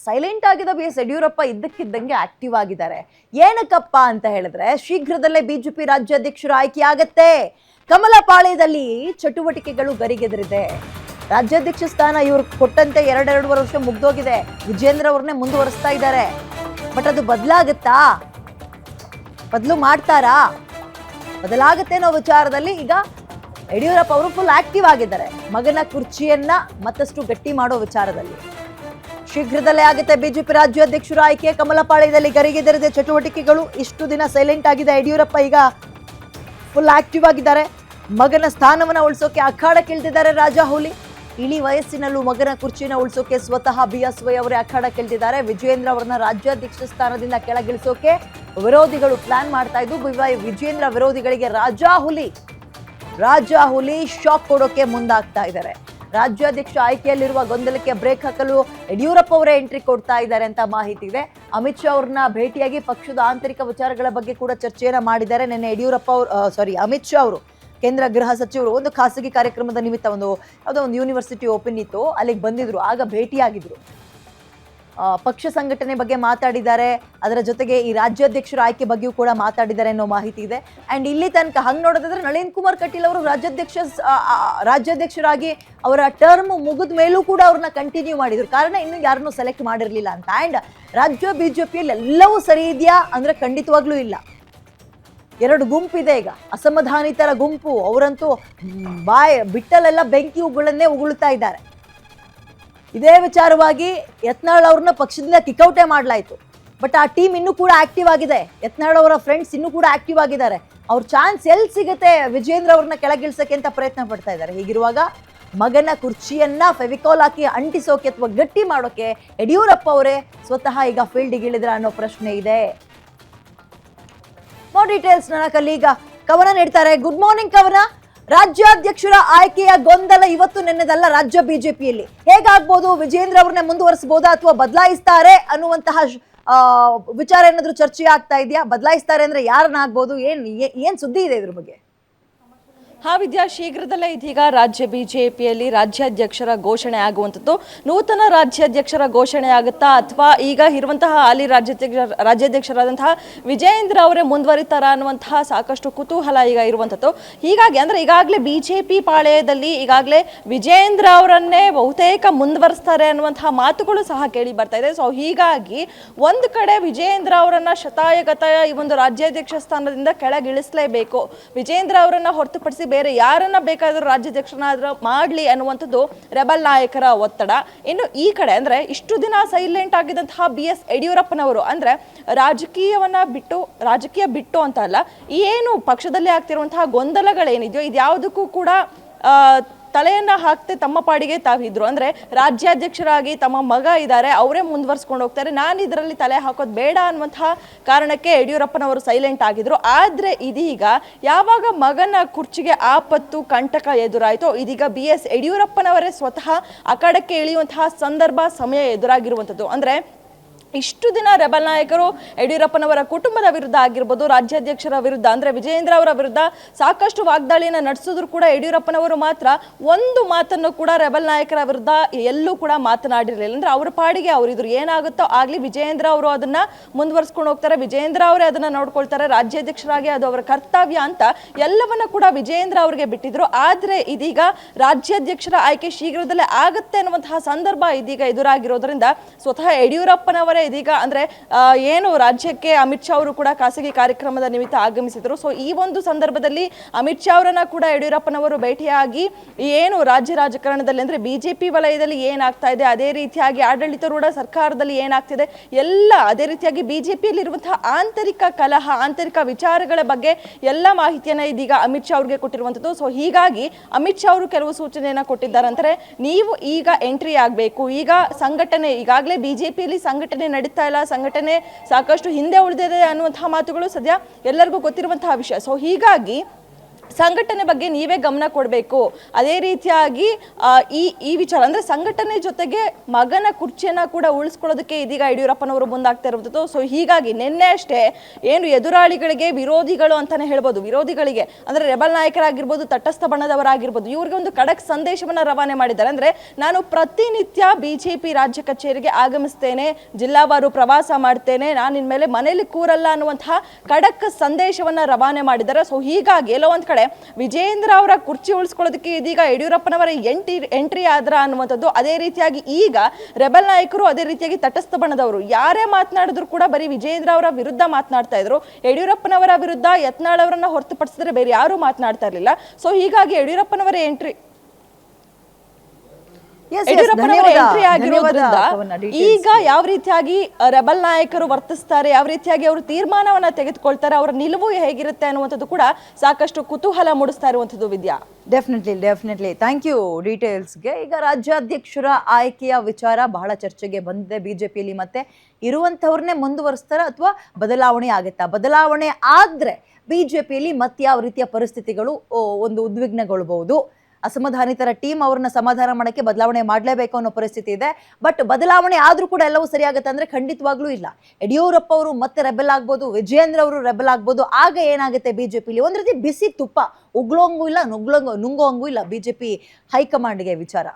Silent ಆಗಿದ್ದ BS Yediyurappa ಇದ್ದಕ್ಕಿದ್ದಂಗೆ active ಆಗಿದ್ದಾರೆ. ಏನಕ್ಕಪ್ಪ ಅಂತ ಹೇಳಿದ್ರೆ ಶೀಘ್ರದಲ್ಲೇ ಬಿಜೆಪಿ ರಾಜ್ಯಾಧ್ಯಕ್ಷರು ಆಯ್ಕೆಯಾಗತ್ತೆ. ಕಮಲಪಾಳ್ಯದಲ್ಲಿ ಚಟುವಟಿಕೆಗಳು ಗರಿಗೆದರಿದೆ. ರಾಜ್ಯಾಧ್ಯಕ್ಷ ಸ್ಥಾನ ಇವ್ರು ಕೊಟ್ಟಂತೆ 2.5 ವರ್ಷ ಮುಗ್ದೋಗಿದೆ. ವಿಜೇಂದ್ರ ಅವ್ರನ್ನೇ ಮುಂದುವರಿಸ್ತಾ ಇದ್ದಾರೆ. ಬಟ್ ಅದು ಬದಲಾಗುತ್ತಾ? ಬದಲು ಮಾಡ್ತಾರಾ? ಬದಲಾಗುತ್ತೆ ಅನ್ನೋ ವಿಚಾರದಲ್ಲಿ ಈಗ ಯಡಿಯೂರಪ್ಪ ಅವರು ಫುಲ್ ಆಕ್ಟಿವ್ ಆಗಿದ್ದಾರೆ. ಮಗನ ಕುರ್ಚಿಯನ್ನ ಮತ್ತಷ್ಟು ಗಟ್ಟಿ ಮಾಡೋ ವಿಚಾರದಲ್ಲಿ ಶೀಘ್ರದಲ್ಲೇ ಆಗುತ್ತೆ ಬಿಜೆಪಿ ರಾಜ್ಯಾಧ್ಯಕ್ಷರ ಆಯ್ಕೆ. ಕಮಲಪಾಳ್ಯದಲ್ಲಿ ಗರಿಗೆದರಿದೆ ಚಟುವಟಿಕೆಗಳು. ಇಷ್ಟು ದಿನ ಸೈಲೆಂಟ್ ಆಗಿದೆ ಯಡಿಯೂರಪ್ಪ, ಈಗ ಫುಲ್ ಆಕ್ಟಿವ್ ಆಗಿದ್ದಾರೆ. ಮಗನ ಸ್ಥಾನವನ್ನ ಉಳಿಸೋಕೆ ಅಖಾಡಕ್ಕಿಳಿದಿದ್ದಾರೆ ರಾಜಾಹುಲಿ. ಇಳಿ ವಯಸ್ಸಿನಲ್ಲೂ ಮಗನ ಕುರ್ಚಿನ ಉಳಿಸೋಕೆ ಸ್ವತಃ BSY ಅವರೇ ಅಖಾಡಕ್ಕಿಳಿದಿದ್ದಾರೆ. ವಿಜೇಂದ್ರ ಅವರನ್ನ ರಾಜ್ಯಾಧ್ಯಕ್ಷ ಸ್ಥಾನದಿಂದ ಕೆಳಗಿಳಿಸೋಕೆ ವಿರೋಧಿಗಳು ಪ್ಲಾನ್ ಮಾಡ್ತಾ ಇದ್ದು, ವಿಜೇಂದ್ರ ವಿರೋಧಿಗಳಿಗೆ ರಾಜಾಹುಲಿ ಶಾಕ್ ಕೊಡೋಕೆ ಮುಂದಾಗ್ತಾ ಇದ್ದಾರೆ. ರಾಜ್ಯಾಧ್ಯಕ್ಷ ಆಯ್ಕೆಯಲ್ಲಿರುವ ಗೊಂದಲಕ್ಕೆ ಬ್ರೇಕ್ ಹಾಕಲು ಯಡಿಯೂರಪ್ಪ ಅವರೇ ಎಂಟ್ರಿ ಕೊಡ್ತಾ ಇದ್ದಾರೆ ಅಂತ ಮಾಹಿತಿ ಇದೆ. ಅಮಿತ್ ಶಾ ಅವ್ರನ್ನ ಭೇಟಿಯಾಗಿ ಪಕ್ಷದ ಆಂತರಿಕ ವಿಚಾರಗಳ ಬಗ್ಗೆ ಕೂಡ ಚರ್ಚೆಯನ್ನ ಮಾಡಿದ್ದಾರೆ. ನಿನ್ನೆ ಅಮಿತ್ ಶಾ ಅವರು ಕೇಂದ್ರ ಗೃಹ ಸಚಿವರು ಒಂದು ಖಾಸಗಿ ಕಾರ್ಯಕ್ರಮದ ನಿಮಿತ್ತ ಯಾವುದೋ ಒಂದು ಯೂನಿವರ್ಸಿಟಿ ಓಪನ್ ಇತ್ತು, ಅಲ್ಲಿಗೆ ಬಂದಿದ್ರು. ಆಗ ಭೇಟಿಯಾಗಿದ್ರು. ಪಕ್ಷ ಸಂಘಟನೆ ಬಗ್ಗೆ ಮಾತಾಡಿದ್ದಾರೆ. ಅದರ ಜೊತೆಗೆ ಈ ರಾಜ್ಯಾಧ್ಯಕ್ಷರ ಆಯ್ಕೆ ಬಗ್ಗೆಯೂ ಕೂಡ ಮಾತಾಡಿದ್ದಾರೆ ಅನ್ನೋ ಮಾಹಿತಿ ಇದೆ. ಅಂಡ್ ಇಲ್ಲಿ ತನಕ ಹಂಗೆ ನೋಡೋದಾದ್ರೆ ನಳಿನ್ ಕುಮಾರ್ ಕಟೀಲ್ ಅವರು ರಾಜ್ಯಾಧ್ಯಕ್ಷರಾಗಿ ಅವರ ಟರ್ಮ್ ಮುಗಿದ ಮೇಲೂ ಕೂಡ ಅವ್ರನ್ನ ಕಂಟಿನ್ಯೂ ಮಾಡಿದ್ರು. ಕಾರಣ ಇನ್ನು ಯಾರನ್ನೂ ಸೆಲೆಕ್ಟ್ ಮಾಡಿರಲಿಲ್ಲ ಅಂತ. ಅಂಡ್ ರಾಜ್ಯ ಬಿಜೆಪಿಯಲ್ಲಿ ಎಲ್ಲವೂ ಸರಿ ಇದೆಯಾ ಅಂದ್ರೆ ಖಂಡಿತವಾಗ್ಲೂ ಇಲ್ಲ. 2 ಗುಂಪಿದೆ ಈಗ, ಅಸಮಾಧಾನಿತರ ಗುಂಪು. ಅವರಂತೂ ಬಿಟ್ಟಲೆಲ್ಲ ಬೆಂಕಿ ಉಗುಳನ್ನೇ ಉಗುಳ್ತಾ ಇದ್ದಾರೆ. ಇದೇ ವಿಚಾರವಾಗಿ ಯತ್ನಾಳ್ ಅವ್ರನ್ನ ಪಕ್ಷದಿಂದ ಕಿಕ್ಔಟೇ ಮಾಡಲಾಯಿತು. ಬಟ್ ಆ ಟೀಮ್ ಇನ್ನೂ ಕೂಡ ಆಕ್ಟಿವ್ ಆಗಿದೆ. ಯತ್ನಾಳ್ ಅವರ ಫ್ರೆಂಡ್ಸ್ ಇನ್ನೂ ಕೂಡ ಆಕ್ಟಿವ್ ಆಗಿದ್ದಾರೆ. ಅವ್ರ ಚಾನ್ಸ್ ಎಲ್ಲಿ ಸಿಗುತ್ತೆ ವಿಜೇಂದ್ರ ಅವ್ರನ್ನ ಕೆಳಗಿಳಿಸಕ್ಕೆ ಅಂತ ಪ್ರಯತ್ನ ಪಡ್ತಾ ಇದ್ದಾರೆ. ಹೀಗಿರುವಾಗ ಮಗನ ಕುರ್ಚಿಯನ್ನ ಫೆವಿಕಾಲ್ ಹಾಕಿ ಅಂಟಿಸೋಕೆ ಅಥವಾ ಗಟ್ಟಿ ಮಾಡೋಕೆ ಯಡಿಯೂರಪ್ಪ ಅವರೇ ಸ್ವತಃ ಈಗ ಫೀಲ್ಡಿಗೆ ಇಳಿದ್ರ ಅನ್ನೋ ಪ್ರಶ್ನೆ ಇದೆ. ಮೋರ್ ಡೀಟೇಲ್ಸ್ ನನ್ನ ಕಲೀಗ ಕವನ ನೀಡ್ತಾರೆ. ಗುಡ್ ಮಾರ್ನಿಂಗ್ ಕವನ. ರಾಜ್ಯಾಧ್ಯಕ್ಷರ ಆಯ್ಕೆಯ ಗೊಂದಲ ಇವತ್ತು ನೆನ್ನೆದಲ್ಲ ರಾಜ್ಯ ಬಿಜೆಪಿಯಲ್ಲಿ. ಹೇಗಾಗ್ಬೋದು? ವಿಜೇಂದ್ರ ಅವ್ರನ್ನೇ ಮುಂದುವರಿಸಬಹುದಾ ಅಥವಾ ಬದಲಾಯಿಸ್ತಾರೆ ಅನ್ನುವಂತಹ ವಿಚಾರ ಏನಾದ್ರೂ ಚರ್ಚೆ ಆಗ್ತಾ ಇದೆಯಾ? ಬದಲಾಯಿಸ್ತಾರೆ ಅಂದ್ರೆ ಯಾರನ್ನ ಆಗ್ಬೋದು? ಏನ್ ಸುದ್ದಿ ಇದೆ ಇದ್ರ ಬಗ್ಗೆ? ವಿದ್ಯಾ, ಶೀಘ್ರದಲ್ಲೇ ಇದೀಗ ರಾಜ್ಯ ಬಿಜೆಪಿಯಲ್ಲಿ ರಾಜ್ಯಾಧ್ಯಕ್ಷರ ಘೋಷಣೆ ಆಗುವಂಥದ್ದು. ನೂತನ ರಾಜ್ಯಾಧ್ಯಕ್ಷರ ಘೋಷಣೆ ಆಗುತ್ತಾ ಅಥವಾ ಈಗ ಇರುವಂತಹ ಹಾಲಿ ರಾಜ್ಯಾಧ್ಯಕ್ಷರಾದಂತಹ ವಿಜೇಂದ್ರ ಅವರೇ ಮುಂದುವರಿತಾರ ಅನ್ನುವಂತಹ ಸಾಕಷ್ಟು ಕುತೂಹಲ ಈಗ ಇರುವಂಥದ್ದು. ಹೀಗಾಗಿ ಅಂದ್ರೆ ಈಗಾಗಲೇ ಬಿಜೆಪಿ ಪಾಳೆಯದಲ್ಲಿ ಈಗಾಗಲೇ ವಿಜೇಂದ್ರ ಅವರನ್ನೇ ಬಹುತೇಕ ಮುಂದುವರಿಸ್ತಾರೆ ಅನ್ನುವಂತಹ ಮಾತುಗಳು ಸಹ ಕೇಳಿ ಬರ್ತಾ ಇದೆ. ಸೊ ಹೀಗಾಗಿ ಒಂದು ಕಡೆ ವಿಜೇಂದ್ರ ಅವರನ್ನ ಶತಾಯಗತಾಯ ಈ ಒಂದು ರಾಜ್ಯಾಧ್ಯಕ್ಷ ಸ್ಥಾನದಿಂದ ಕೆಳಗಿಳಿಸಲೇಬೇಕು, ವಿಜೇಂದ್ರ ಅವರನ್ನ ಹೊರತುಪಡಿಸಿ ಬೇರೆ ಯಾರನ್ನ ಬೇಕಾದ್ರೂ ರಾಜ್ಯಾಧ್ಯಕ್ಷನಾದ್ರೂ ಮಾಡ್ಲಿ ಅನ್ನುವಂಥದ್ದು ರೆಬಲ್ ನಾಯಕರ ಒತ್ತಡ. ಇನ್ನು ಈ ಕಡೆ ಅಂದ್ರೆ ಇಷ್ಟು ದಿನ ಸೈಲೆಂಟ್ ಆಗಿದ್ದಂತಹ BS ಯಡಿಯೂರಪ್ಪನವರು ಅಂದ್ರೆ ರಾಜಕೀಯ ಬಿಟ್ಟು ಅಂತ ಅಲ್ಲ, ಏನು ಪಕ್ಷದಲ್ಲಿ ಆಗ್ತಿರುವಂತಹ ಗೊಂದಲಗಳೇನಿದೆಯೋ ಇದ್ಯಾವುದಕ್ಕೂ ಕೂಡ ತಲೆಯನ್ನ ಹಾಕ್ತೆ ತಮ್ಮ ಪಾಡಿಗೆ ತಾವಿದ್ರು. ಅಂದ್ರೆ ರಾಜ್ಯಾಧ್ಯಕ್ಷರಾಗಿ ತಮ್ಮ ಮಗ ಇದ್ದಾರೆ, ಅವರೇ ಮುಂದುವರ್ಸ್ಕೊಂಡು ಹೋಗ್ತಾರೆ, ನಾನು ಇದರಲ್ಲಿ ತಲೆ ಹಾಕೋದು ಬೇಡ ಅನ್ನುವಂತಹ ಕಾರಣಕ್ಕೆ ಯಡಿಯೂರಪ್ಪನವರು ಸೈಲೆಂಟ್ ಆಗಿದ್ರು. ಆದ್ರೆ ಇದೀಗ ಯಾವಾಗ ಮಗನ ಕುರ್ಚಿಗೆ ಆಪತ್ತು ಕಂಟಕ ಎದುರಾಯಿತೋ ಇದೀಗ BS ಯಡಿಯೂರಪ್ಪನವರೇ ಸ್ವತಃ ಅಖಾಡಕ್ಕೆ ಇಳಿಯುವಂತಹ ಸಮಯ ಎದುರಾಗಿರುವಂಥದ್ದು. ಅಂದ್ರೆ ಇಷ್ಟು ದಿನ ರೆಬಲ್ ನಾಯಕರು ಯಡಿಯೂರಪ್ಪನವರ ಕುಟುಂಬದ ವಿರುದ್ಧ ಆಗಿರ್ಬೋದು, ರಾಜ್ಯಾಧ್ಯಕ್ಷರ ವಿರುದ್ಧ ಅಂದ್ರೆ ವಿಜೇಂದ್ರ ಅವರ ವಿರುದ್ಧ ಸಾಕಷ್ಟು ವಾಗ್ದಾಳಿಯನ್ನು ನಡೆಸಿದ್ರು ಕೂಡ ಯಡಿಯೂರಪ್ಪನವರು ಮಾತ್ರ ಒಂದು ಮಾತನ್ನು ಕೂಡ ರೆಬಲ್ ನಾಯಕರ ವಿರುದ್ಧ ಎಲ್ಲೂ ಕೂಡ ಮಾತನಾಡಿರಲಿಲ್ಲ. ಅಂದ್ರೆ ಅವ್ರ ಪಾಡಿಗೆ ಅವರಿದ್ರು, ಏನಾಗುತ್ತೋ ಆಗ್ಲಿ ವಿಜೇಂದ್ರ ಅವರು ಅದನ್ನ ಮುಂದುವರ್ಸ್ಕೊಂಡು ಹೋಗ್ತಾರೆ, ವಿಜೇಂದ್ರ ಅವರೇ ಅದನ್ನ ನೋಡ್ಕೊಳ್ತಾರೆ, ರಾಜ್ಯಾಧ್ಯಕ್ಷರಾಗಿ ಅದು ಅವರ ಕರ್ತವ್ಯ ಅಂತ ಎಲ್ಲವನ್ನ ಕೂಡ ವಿಜೇಂದ್ರ ಅವರಿಗೆ ಬಿಟ್ಟಿದ್ರು. ಆದ್ರೆ ಇದೀಗ ರಾಜ್ಯಾಧ್ಯಕ್ಷರ ಆಯ್ಕೆ ಶೀಘ್ರದಲ್ಲೇ ಆಗುತ್ತೆ ಅನ್ನುವಂತಹ ಸಂದರ್ಭ ಇದೀಗ ಎದುರಾಗಿರೋದ್ರಿಂದ ಸ್ವತಃ ಯಡಿಯೂರಪ್ಪನವರೇ ಇದೀಗ ಅಂದ್ರೆ ಏನು ರಾಜ್ಯಕ್ಕೆ ಅಮಿತ್ ಶಾ ಅವರು ಕೂಡ ಖಾಸಗಿ ಕಾರ್ಯಕ್ರಮದ ನಿಮಿತ್ತ ಆಗಮಿಸಿದ್ರು. ಸೊ ಈ ಒಂದು ಸಂದರ್ಭದಲ್ಲಿ ಅಮಿತ್ ಶಾ ಅವರನ್ನ ಕೂಡ ಯಡಿಯೂರಪ್ಪನವರು ಭೇಟಿಯಾಗಿ ಏನು ರಾಜಕಾರಣದಲ್ಲಿ ಅಂದ್ರೆ ಬಿಜೆಪಿ ವಲಯದಲ್ಲಿ ಏನಾಗ್ತಾ ಇದೆ, ಅದೇ ರೀತಿಯಾಗಿ ಆಡಳಿತಾರೂಢ ಸರ್ಕಾರದಲ್ಲಿ ಏನಾಗ್ತಿದೆ ಎಲ್ಲ, ಅದೇ ರೀತಿಯಾಗಿ ಬಿಜೆಪಿಯಲ್ಲಿ ಇರುವಂತಹ ಆಂತರಿಕ ಕಲಹ, ಆಂತರಿಕ ವಿಚಾರಗಳ ಬಗ್ಗೆ ಎಲ್ಲ ಮಾಹಿತಿಯನ್ನ ಇದೀಗ ಅಮಿತ್ ಶಾ ಅವ್ರಿಗೆ ಕೊಟ್ಟಿರುವಂತದ್ದು. ಸೊ ಹೀಗಾಗಿ ಅಮಿತ್ ಶಾ ಅವರು ಕೆಲವು ಸೂಚನೆಯನ್ನ ಕೊಟ್ಟಿದ್ದಾರೆ. ಅಂದ್ರೆ ನೀವು ಈಗ ಎಂಟ್ರಿ ಆಗ್ಬೇಕು, ಈಗ ಸಂಘಟನೆ ಈಗಾಗಲೇ ಬಿಜೆಪಿಯಲ್ಲಿ ಸಂಘಟನೆ ನಡೀತಾ ಇಲ್ಲ, ಸಂಘಟನೆ ಸಾಕಷ್ಟು ಹಿಂದೆ ಉಳಿದಿದೆ ಅನ್ನುವಂತಹ ಮಾತುಗಳು ಸದ್ಯ ಎಲ್ಲರಿಗೂ ಗೊತ್ತಿರುವಂತಹ ವಿಷಯ. ಸೊ ಹೀಗಾಗಿ ಸಂಘಟನೆ ಬಗ್ಗೆ ನೀವೇ ಗಮನ ಕೊಡಬೇಕು. ಅದೇ ರೀತಿಯಾಗಿ ಈ ವಿಚಾರ ಅಂದ್ರೆ ಸಂಘಟನೆ ಜೊತೆಗೆ ಮಗನ ಕುರ್ಚಿಯನ್ನ ಕೂಡ ಉಳಿಸ್ಕೊಳ್ಳೋದಕ್ಕೆ ಇದೀಗ ಯಡಿಯೂರಪ್ಪನವರು ಮುಂದಾಗ್ತಾ ಇರುವಂಥದ್ದು. ಸೊ ಹೀಗಾಗಿ ನಿನ್ನೆ ಅಷ್ಟೇ ಏನು ಎದುರಾಳಿಗಳಿಗೆ ವಿರೋಧಿಗಳು ಅಂತಾನೆ ಹೇಳ್ಬೋದು, ವಿರೋಧಿಗಳಿಗೆ ಅಂದ್ರೆ ರೆಬಲ್ ನಾಯಕರಾಗಿರ್ಬೋದು, ತಟಸ್ಥ ಬಣದವರಾಗಿರ್ಬೋದು, ಇವ್ರಿಗೆ ಒಂದು ಖಡಕ್ ಸಂದೇಶವನ್ನ ರವಾನೆ ಮಾಡಿದ್ದಾರೆ. ಅಂದ್ರೆ ನಾನು ಪ್ರತಿನಿತ್ಯ ಬಿಜೆಪಿ ರಾಜ್ಯ ಕಚೇರಿಗೆ ಆಗಮಿಸ್ತೇನೆ, ಜಿಲ್ಲಾವಾರು ಪ್ರವಾಸ ಮಾಡ್ತೇನೆ, ನಾನು ಇನ್ಮೇಲೆ ಮನೇಲಿ ಕೂರಲ್ಲ ಅನ್ನುವಂತಹ ಖಡಕ್ ಸಂದೇಶವನ್ನ ರವಾನೆ ಮಾಡಿದ್ದಾರೆ. ಸೊ ಹೀಗಾಗಿ ಎಲ್ಲೋ ಒಂದ್ ಕಡೆ ವಿಜೇಂದ್ರ ಅವರ ಕುರ್ಚಿ ಉಳಿಸ್ಕೊಳ್ಳೋದಕ್ಕೆ ಇದೀಗ ಯಡಿಯೂರಪ್ಪನವರ ಎಂಟ್ರಿ ಆದ್ರ ಅನ್ನುವಂಥದ್ದು. ಅದೇ ರೀತಿಯಾಗಿ ಈಗ ರೆಬಲ್ ನಾಯಕರು, ಅದೇ ರೀತಿಯಾಗಿ ತಟಸ್ಥ ಬಣದವರು ಯಾರೇ ಮಾತನಾಡಿದ್ರು ಕೂಡ ಬರೀ ವಿಜೇಂದ್ರ ಅವರ ವಿರುದ್ಧ ಮಾತನಾಡ್ತಾ ಇದ್ರು. ಯಡಿಯೂರಪ್ಪನವರ ವಿರುದ್ಧ ಯತ್ನಾಳ್ ಅವರನ್ನ ಹೊರತುಪಡಿಸಿದ್ರೆ ಬೇರೆ ಯಾರು ಮಾತನಾಡ್ತಾ ಇರಲಿಲ್ಲ. ಸೊ ಹೀಗಾಗಿ ಯಡಿಯೂರಪ್ಪನವರ ಎಂಟ್ರಿ ಆಗಿರೋದ್ರಿಂದ ಈಗ ಯಾವ ರೀತಿಯಾಗಿ ರೆಬಲ್ ನಾಯಕರು ವರ್ತಿಸ್ತಾರೆ, ಯಾವ ರೀತಿಯಾಗಿ ಅವರು ತೀರ್ಮಾನವನ್ನ ತೆಗೆದುಕೊಳ್ತಾರೆ, ಅವರ ನಿಲುವು ಹೇಗಿರುತ್ತೆ ಅನ್ನುವಂಥದ್ದು ಕೂಡ ಸಾಕಷ್ಟು ಕುತೂಹಲ ಮೂಡಿಸ್ತಾ ಇರುವಂಥದ್ದು. ವಿದ್ಯಾ, ಡೆಫಿನೆಟ್ಲಿ ಥ್ಯಾಂಕ್ ಯು ಡೀಟೇಲ್ಸ್ಗೆ. ಈಗ ರಾಜ್ಯಾಧ್ಯಕ್ಷರ ಆಯ್ಕೆಯ ವಿಚಾರ ಬಹಳ ಚರ್ಚೆಗೆ ಬಂದಿದೆ ಬಿಜೆಪಿಯಲ್ಲಿ. ಮತ್ತೆ ಇರುವಂತವ್ರನ್ನೇ ಮುಂದುವರಿಸ್ತಾರ ಅಥವಾ ಬದಲಾವಣೆ ಆಗುತ್ತಾ? ಬದಲಾವಣೆ ಆದ್ರೆ ಬಿಜೆಪಿಯಲ್ಲಿ ಮತ್ತೆ ಯಾವ ರೀತಿಯ ಪರಿಸ್ಥಿತಿಗಳು ಒಂದು ಉದ್ವಿಗ್ನಗೊಳ್ಬಹುದು? ಅಸಮಾಧಾನಿತರ ಟೀಮ್ ಅವ್ರನ್ನ ಸಮಾಧಾನ ಮಾಡಕ್ಕೆ ಬದಲಾವಣೆ ಮಾಡಲೇಬೇಕು ಅನ್ನೋ ಪರಿಸ್ಥಿತಿ ಇದೆ. ಬಟ್ ಬದಲಾವಣೆ ಆದ್ರೂ ಕೂಡ ಎಲ್ಲವೂ ಸರಿಯಾಗತ್ತೆ ಅಂದ್ರೆ ಖಂಡಿತವಾಗ್ಲೂ ಇಲ್ಲ. ಯಡಿಯೂರಪ್ಪ ಅವರು ಮತ್ತೆ ರೆಬೆಲ್ ಆಗ್ಬೋದು, ವಿಜೇಂದ್ರ ಅವರು ರೆಬೆಲ್ ಆಗ್ಬೋದು. ಆಗ ಏನಾಗುತ್ತೆ ಬಿಜೆಪಿಲಿ ಒಂದ್ ರೀತಿ ಬಿಸಿ ತುಪ್ಪ, ಉಗ್ಳೋಂಗೂ ಇಲ್ಲ ನುಂಗೋಂಗೂ ಇಲ್ಲ ಬಿಜೆಪಿ ಹೈಕಮಾಂಡ್ಗೆ ವಿಚಾರ.